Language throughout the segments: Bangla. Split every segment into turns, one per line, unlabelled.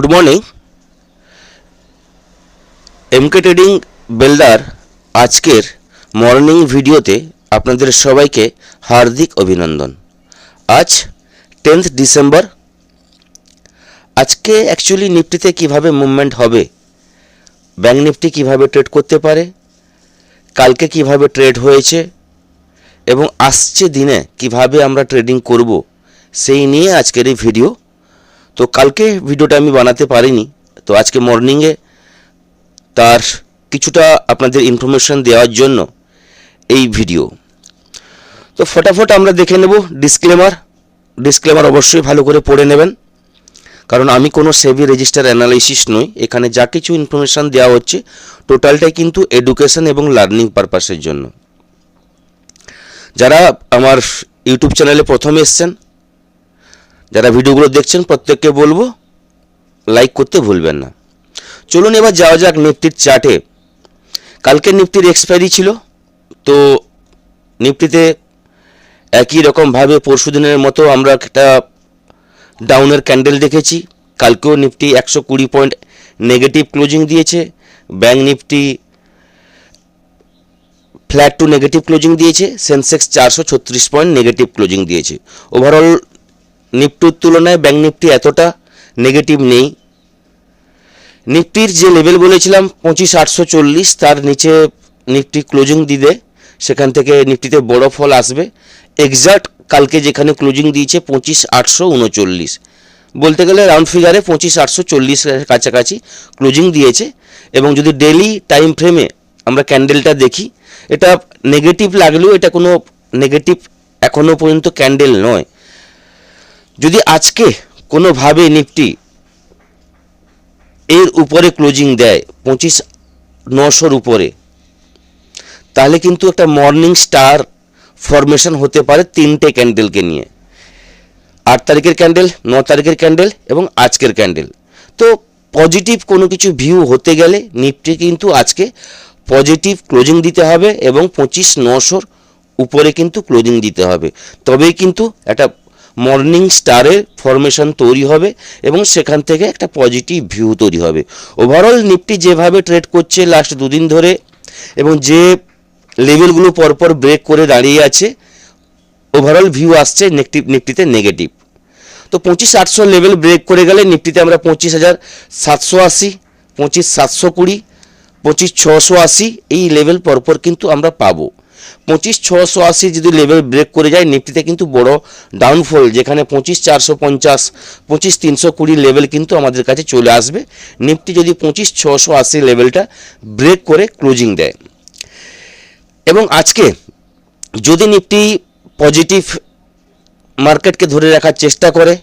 Good morning. MK trading builder আজকের মর্নিং ভিডিওতে আপনাদের সবাইকে হার্দিক অভিনন্দন। আজ 10th ডিসেম্বর। আজকে অ্যাকচুয়ালি নিফটিতে কিভাবে মুভমেন্ট হবে, ব্যাঙ্ক নিফটি কিভাবে ট্রেড করতে পারে, কালকে কিভাবে ট্রেড হয়েছে এবং আসছে দিনে কিভাবে আমরা ট্রেডিং করব, সেই নিয়ে আজকের এই ভিডিও। তো কালকে ভিডিওটা আমি বানাতে পারিনি, তো আজকে মর্নিংয়ে তার কিছুটা আপনাদের ইনফরমেশন দেওয়ার জন্য এই ভিডিও। তো ফটাফট আমরা দেখে নেব ডিসক্লেমার অবশ্যই ভালো করে পড়ে নেবেন, কারণ আমি কোনো সেবি রেজিস্টার অ্যানালাইসিস নই। এখানে যা কিছু ইনফরমেশান দেওয়া হচ্ছে টোটালটাই কিন্তু এডুকেশন এবং লার্নিং পারপাসের জন্য। যারা আমার ইউটিউব চ্যানেলে প্রথম এসছেন, যারা ভিডিওগুলো দেখছেন, প্রত্যেককে বলবো লাইক করতে ভুলবেন না। চলুন এবার যাওয়া যাক নিফটির চার্টে। কালকে নিফটির এক্সপায়ারি ছিল, তো নিফটিতে একই রকমভাবে পরশু দিনের মতো আমরা একটা ডাউনের ক্যান্ডেল দেখেছি। কালকেও নিফটি 120 পয়েন্ট নেগেটিভ ক্লোজিং দিয়েছে, bank Nifty flat to negative closing দিয়েছে, সেন্সেক্স 436 পয়েন্ট নেগেটিভ ক্লোজিং দিয়েছে। ওভারঅল নিফটির তুলনায় ব্যাঙ্ক নিফটি এতটা নেগেটিভ নেই। নিফটির যে লেভেল বলেছিলাম 25,840, তার নিচে নিফটি ক্লোজিং দিলে সেখান থেকে নিফটিতে বড় ফল আসবে। এক্স্যাক্ট কালকে যেখানে ক্লোজিং দিয়েছে 25,839, বলতে গেলে রাউন্ড ফিগারে 25,840 কাছাকাছি ক্লোজিং দিয়েছে। এবং যদি ডেলি টাইম ফ্রেমে আমরা ক্যান্ডেলটা দেখি, এটা নেগেটিভ লাগলেও এটা কোনো নেগেটিভ এখনও পর্যন্ত ক্যান্ডেল নয়। যদি আজকে কোনোভাবে নিফটি এর উপরে ক্লোজিং দেয় 25,900 উপরে, তাহলে কিন্তু একটা মর্নিং স্টার ফরমেশন হতে পারে তিনটে ক্যান্ডেলকে নিয়ে, 8 তারিখের ক্যান্ডেল, 9 তারিখের ক্যান্ডেল এবং আজকের ক্যান্ডেল। তো পজিটিভ কোনো কিছু ভিউ হতে গেলে নিফটি কিন্তু আজকে পজিটিভ ক্লোজিং দিতে হবে এবং 25,900 উপরে কিন্তু ক্লোজিং দিতে হবে, তবেই কিন্তু একটা মর্নিং স্টারের ফরমেশন তৈরি হবে এবং সেখান থেকে একটা পজিটিভ ভিউ তৈরি হবে। ওভারঅল নিফটি যেভাবে ট্রেড করছে লাস্ট দুদিন ধরে এবং যে লেভেলগুলো পরপর ব্রেক করে দাঁড়িয়ে আছে, ওভারঅল ভিউ আসছে নিফটিতে নেগেটিভ। তো 25,800 লেভেল ব্রেক করে গেলে নিফটিতে আমরা 25,780, 25,720, 25,680 এই লেভেল পরপর কিন্তু আমরা পাবো। 25,680 যদি লেভেল ব্রেক করে যায় নিফটিতে কিন্তু বড় ডাউনফল, যেখানে 25,450, 25,320 লেভেল কিন্তু আমাদের কাছে চলে আসবে নিফটি যদি 25,680 লেভেলটা ব্রেক করে ক্লোজিং দেয়। এবং আজকে যদি নিফটি পজিটিভ মার্কেটকে ধরে রাখার চেষ্টা করে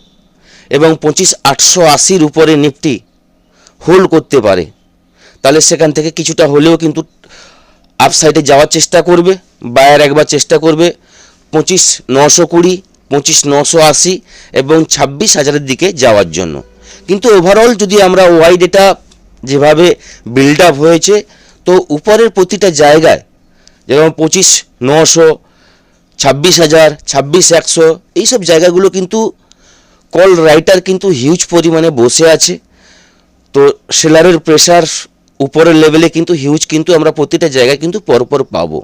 এবং 25,880 উপরে নিফটি হোল্ড করতে পারে, তাহলে সেখান থেকে কিছুটা হলেও কিন্তু আপসাইডে যাওয়ার চেষ্টা করবে। বায়ার একবার চেষ্টা করবে 25,920, 25,980 এবং 26,000-এর দিকে যাওয়ার জন্য। কিন্তু ওভারঅল যদি আমরা ওয়াই ডেটা যেভাবে বিল্ড আপ হয়েছে, তো উপরের প্রতিটা জায়গায় যেমন 25,900, 26,000, 26,100 এইসব জায়গাগুলো কিন্তু কল রাইটার কিন্তু হিউজ পরিমাণে বসে আছে। তো সেলারের প্রেশার উপরের লেভেলে কিন্তু হিউজ, কিন্তু আমরা প্রতিটা জায়গায় কিন্তু পরপর পাবো।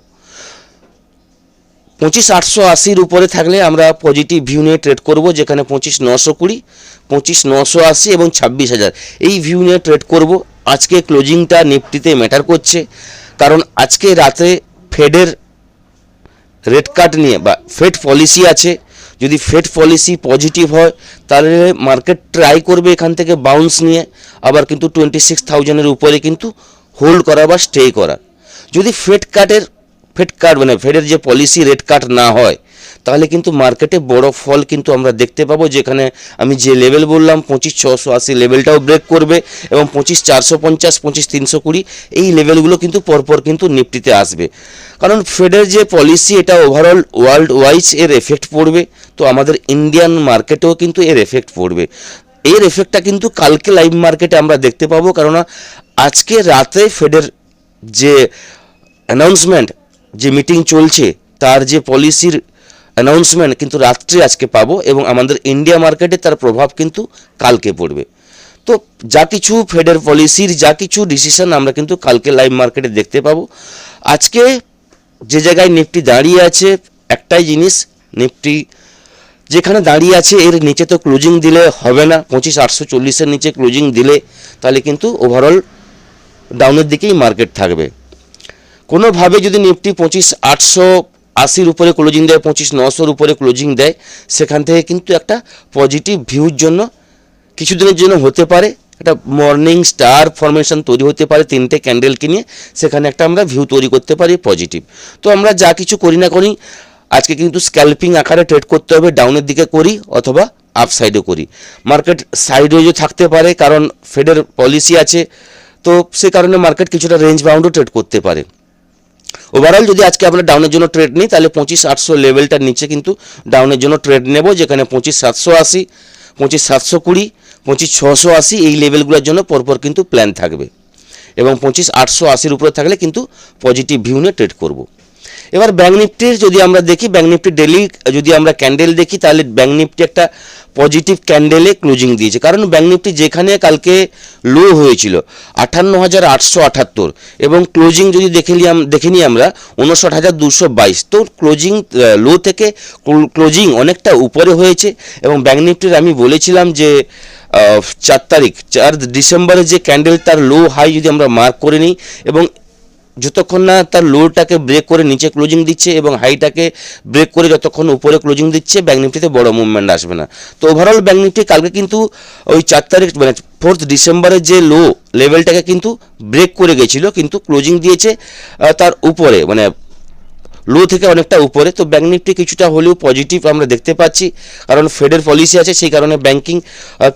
25,880 উপরে থাকলে আমরা পজিটিভ ভিউ নিয়ে ট্রেড করব, যেখানে 25,920, 25,980 এবং 26,000 এই ভিউ নিয়ে ট্রেড করব। আজকে ক্লোজিংটা নিফটিতে ম্যাটার করছে, কারণ আজকে রাতে ফেডের রেট কাট নিয়ে বা ফেড পলিসি আছে। যদি ফেড পলিসি পজিটিভ হয় তাহলে মার্কেট ট্রাই করবে এখান থেকে বাউন্স নিয়ে আবার কিন্তু 26,000-এর উপরে কিন্তু হোল্ড করা বা স্টে করা। যদি ফেডের যে পলিসি রেট কাট না হয়, তাহলে কিন্তু মার্কেটে বড় ফল কিন্তু আমরা দেখতে পাবো, যেখানে আমি যে লেভেল বললাম 25,680 লেভেলটাও ব্রেক করবে এবং 25,450, 25,320 এই লেভেলগুলো কিন্তু পরপর কিন্তু নিফটিতে আসবে। কারণ ফেডের যে পলিসি এটা ওভারঅল ওয়ার্ল্ড ওয়াইজ এর এফেক্ট পড়বে, তো আমাদের ইন্ডিয়ান মার্কেটেও কিন্তু এর এফেক্ট পড়বে। এর এফেক্টটা কিন্তু কালকে লাইভ মার্কেটে আমরা দেখতে পাবো, কারণ আজকে রাতে ফেডের যে অ্যানাউন্সমেন্ট, যে মিটিং চলছে, তার যে পলিসির অ্যানাউন্সমেন্ট কিন্তু রাত্রে আজকে পাবো এবং আমাদের ইন্ডিয়া মার্কেটে তার প্রভাব কিন্তু কালকে পড়বে। তো যা কিছু ফেডের পলিসির যা কিছু ডিসিশন আমরা কিন্তু কালকে লাইভ মার্কেটে দেখতে পাবো। আজকে যে জায়গায় নিফটি দাঁড়িয়ে আছে, একটাই জিনিস, নিফটি যেখানে দাঁড়িয়ে আছে এর নিচে তো ক্লোজিং দিলে হবে না। 25,840-এর নিচে ক্লোজিং দিলে তাহলে কিন্তু ওভারঅল ডাউনের দিকেই মার্কেট থাকবে। কোনোভাবে যদি নিফটি 25,880-র উপরে ক্লোজিং দেয়, 25,900-র উপরে ক্লোজিং দেয়, সেখান থেকে কিন্তু একটা পজিটিভ ভিউর জন্য কিছুদিনের জন্য হতে পারে একটা মর্নিং স্টার ফরমেশন তৈরি হতে পারে 3টে ক্যান্ডেলকে নিয়ে, সেখানে একটা আমরা ভিউ তৈরি করতে পারি পজিটিভ। তো আমরা যা কিছু করি না করি আজকে কিন্তু স্ক্যাল্পিং আকারে ট্রেড করতে হবে, ডাউনের দিকে করি অথবা আপ সাইডে করি। মার্কেট সাইডওয়েজও থাকতে পারে, কারণ ফেডের পলিসি আছে, তো সে কারণে মার্কেট কিছুটা রেঞ্জ বাউন্ডও ট্রেড করতে পারে। ওভারঅল যদি আজকে আমরা ডাউনের জন্য ট্রেড নিই তাহলে 25,800 লেভেলটার নিচে কিন্তু ডাউনের জন্য ট্রেড নেব, যেখানে 25,780, 25,720, 25,680 এই লেভেলগুলোর জন্য পরপর কিন্তু প্ল্যান থাকবে, এবং 25,880-র উপরে থাকলে কিন্তু পজিটিভ ভিউ নিয়ে ট্রেড করব। এবার ব্যাঙ্ক নিফটির যদি আমরা দেখি, ব্যাঙ্ক নিফটি ডেলি যদি আমরা ক্যান্ডেল দেখি তাহলে ব্যাঙ্ক নিফটি একটা পজিটিভ ক্যান্ডেলে ক্লোজিং দিয়েছে, কারণ ব্যাঙ্ক নিফটি যেখানে কালকে লো হয়েছিল 58,878 এবং ক্লোজিং যদি দেখে নিই আমরা 59,222, তো ক্লোজিং লো থেকে ক্লোজিং অনেকটা উপরে হয়েছে। এবং ব্যাঙ্ক নিফটির আমি বলেছিলাম যে 4 ডিসেম্বরে যে ক্যান্ডেল তার লো হাই যদি আমরা মার্ক করে নিই এবং যতক্ষণ না তার লোটাকে ব্রেক করে নিচে ক্লোজিং দিচ্ছে এবং হাইটাকে ব্রেক করে যতক্ষণ উপরে ক্লোজিং দিচ্ছে, ব্যাঙ্ক নিফটিতে বড় মুভমেন্ট আসবে না। তো ওভারঅল ব্যাঙ্ক নিফটি কালকে কিন্তু ওই 4 মানে 4 ডিসেম্বরের যে লো লেভেলটাকে কিন্তু ব্রেক করে গেছিলো, কিন্তু ক্লোজিং দিয়েছে তার উপরে, মানে লো থেকে অনেকটা উপরে। তো ব্যাঙ্ক নিফটি কিছুটা হলেও পজিটিভ আমরা দেখতে পাচ্ছি, কারণ ফেডের পলিসি আছে, সেই কারণে ব্যাঙ্কিং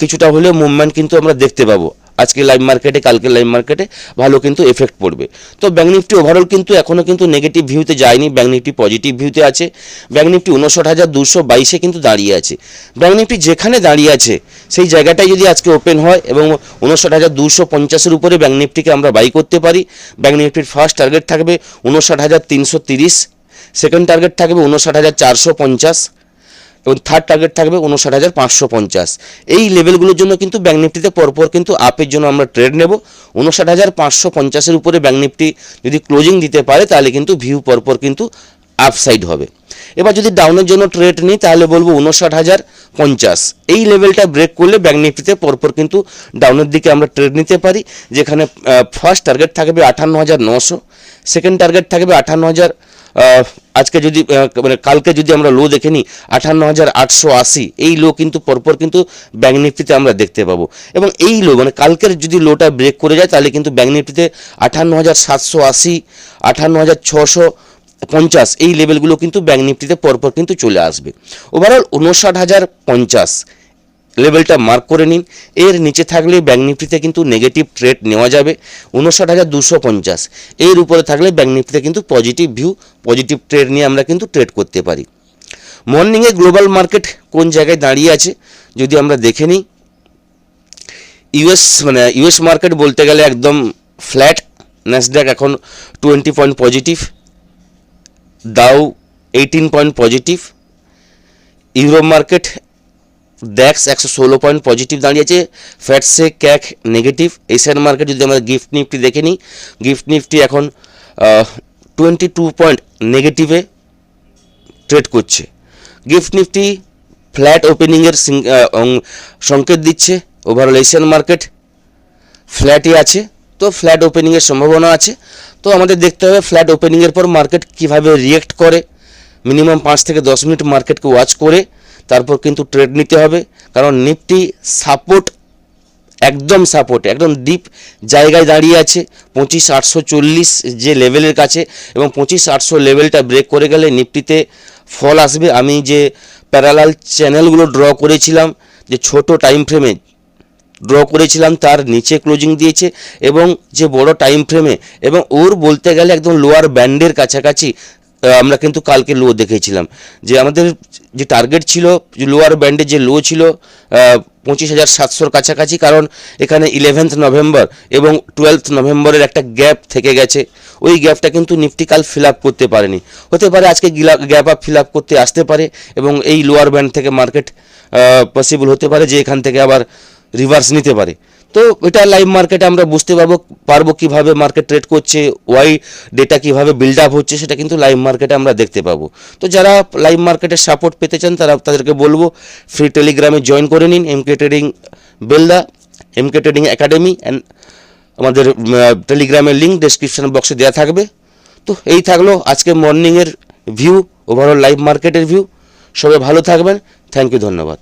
কিছুটা হলেও মুভমেন্ট কিন্তু আমরা দেখতে পাবো। আজকে লাইভ মার্কেটে, কালকে লাইভ মার্কেটে ভালো কিন্তু এফেক্ট পড়বে। তো ব্যাঙ্ক নিফটি ওভারঅল কিন্তু এখনও কিন্তু নেগেটিভ ভিউতে যায়নি, ব্যাঙ্ক নিফটি পজিটিভ ভিউতে আছে। ব্যাঙ্ক নিফটি 59,222-এ কিন্তু দাঁড়িয়ে আছে। ব্যাঙ্ক নিফটি যেখানে দাঁড়িয়ে আছে সেই জায়গাটাই যদি আজকে ওপেন হয় এবং 59,250-এর উপরে ব্যাঙ্ক নিফটিকে আমরা বাই করতে পারি, ব্যাঙ্ক নিফটির ফার্স্ট টার্গেট থাকবে 59,330, সেকেন্ড টার্গেট থাকবে 59,450 এবং থার্ড টার্গেট থাকবে 59,550। এই লেভেলগুলোর জন্য কিন্তু ব্যাঙ্ক নিফটিতে পরপর কিন্তু আপের জন্য আমরা ট্রেড নেব। 59,550-এর উপরে ব্যাঙ্ক নিফটি যদি ক্লোজিং দিতে পারে তাহলে কিন্তু ভিউ পরপর কিন্তু আপসাইড হবে। এবার যদি ডাউনের জন্য ট্রেড নিই তাহলে বলবো 59,050, এই লেভেলটা ব্রেক করলে ব্যাঙ্ক নিফটিতে পরপর কিন্তু ডাউনের দিকে আমরা ট্রেড নিতে পারি, যেখানে ফার্স্ট টার্গেট থাকবে 58,900, সেকেন্ড টার্গেট থাকবে 58,000, আজকে যদি মানে কালকে যদি আমরা লো দেখে নিই 58,880, এই লো কিন্তু পরপর কিন্তু ব্যাঙ্ক নিফটিতে আমরা দেখতে পাবো। এবং এই লো মানে কালকের যদি লোটা ব্রেক করে যায় তাহলে কিন্তু ব্যাঙ্ক নিফটিতে 58,780, 58,650 এই লেভেলগুলো কিন্তু ব্যাঙ্ক নিফটিতে পরপর কিন্তু চলে আসবে। ওভারঅল 59,050 লেভেলটা মার্ক করে নিন, এর নিচে থাকলে ব্যাঙ্ক নিফটিতে কিন্তু নেগেটিভ ট্রেড নেওয়া যাবে। 59,250 এর উপরে থাকলে ব্যাঙ্ক নিফটিতে কিন্তু পজিটিভ ভিউ, পজিটিভ ট্রেড নিয়ে আমরা কিন্তু ট্রেড করতে পারি। মর্নিংয়ে গ্লোবাল মার্কেট কোন জায়গায় দাঁড়িয়ে আছে যদি আমরা দেখে নিই, ইউএস মার্কেট বলতে গেলে একদম ফ্ল্যাট, ন্যাসড্যাক এখন 20 point positive, Dow 18 point positive, Europe market DAX 116 point positive দাঁড়িয়েছে, FTSE CAC negative. Asian market যদি আমরা গিফট নিফটি দেখে নিই, গিফট নিফটি এখন 22 পয়েন্ট নেগেটিভে ট্রেড করছে। গিফট নিফটি ফ্ল্যাট ওপেনিংয়ের সংকেত দিচ্ছে। ওভারঅল এশিয়ান মার্কেট ফ্ল্যাটই আছে, তো ফ্ল্যাট ওপেনিংয়ের সম্ভাবনা আছে। তো আমাদের দেখতে হবে ফ্ল্যাট ওপেনিংয়ের পর মার্কেট কীভাবে রিয়েক্ট করে, মিনিমাম 5 থেকে 10 মিনিট মার্কেটকে ওয়াচ করে তারপর কিন্তু ট্রেড নিতে হবে, কারণ নিফটি সাপোর্ট একদম ডিপ জায়গায় দাঁড়িয়ে আছে 25,840 যে লেভেলের কাছে, এবং 25,800 লেভেলটা ব্রেক করে গেলে নিফটিতে ফল আসবে। আমি যে প্যারালাল চ্যানেলগুলো ড্র করেছিলাম, যে ছোট টাইম ফ্রেমে ড্র করেছিলাম, তার নিচে ক্লোজিং দিয়েছে, এবং যে বড় টাইম ফ্রেমে এবং ওর বলতে গেলে একদম লোয়ার ব্যান্ডের কাছাকাছি আমরা কিন্তু কালকে লো দেখেছিলাম। যে আমাদের যে টার্গেট ছিল, লোয়ার ব্যান্ডে যে লো ছিল 25,700-র কাছাকাছি, কারণ এখানে 11 নভেম্বর এবং 12 নভেম্বরের একটা গ্যাপ থেকে গেছে, ওই গ্যাপটা কিন্তু নিফটি কাল ফিল আপ করতে পারেনি। হতে পারে আজকে গ্যাপ আপ ফিল আপ করতে আসতে পারে এবং এই লোয়ার ব্যান্ড থেকে মার্কেট পসিবল হতে পারে যে এখান থেকে আবার রিভার্স নিতে পারে। তো এটা লাইভ মার্কেটে আমরা বুঝতে পারবো কিভাবে মার্কেট ট্রেড করছে, ওয়াই ডেটা কিভাবে বিল্ড আপ হচ্ছে, সেটা কিন্তু লাইভ মার্কেটে আমরা দেখতে পাবো। তো যারা লাইভ মার্কেটের সাপোর্ট পেতে চান তাদেরকে বলবো ফ্রি টেলিগ্রামে জয়েন করে নিন, MK trading Belda, MK trading academy, and আমাদের টেলিগ্রামের লিঙ্ক ডেসক্রিপশন বক্সে দেওয়া থাকবে। তো এই থাকলো আজকে মর্নিংয়ের ভিউ, ওভারঅল লাইভ মার্কেটের ভিউ। সবাই ভালো থাকবেন, থ্যাংক ইউ, ধন্যবাদ।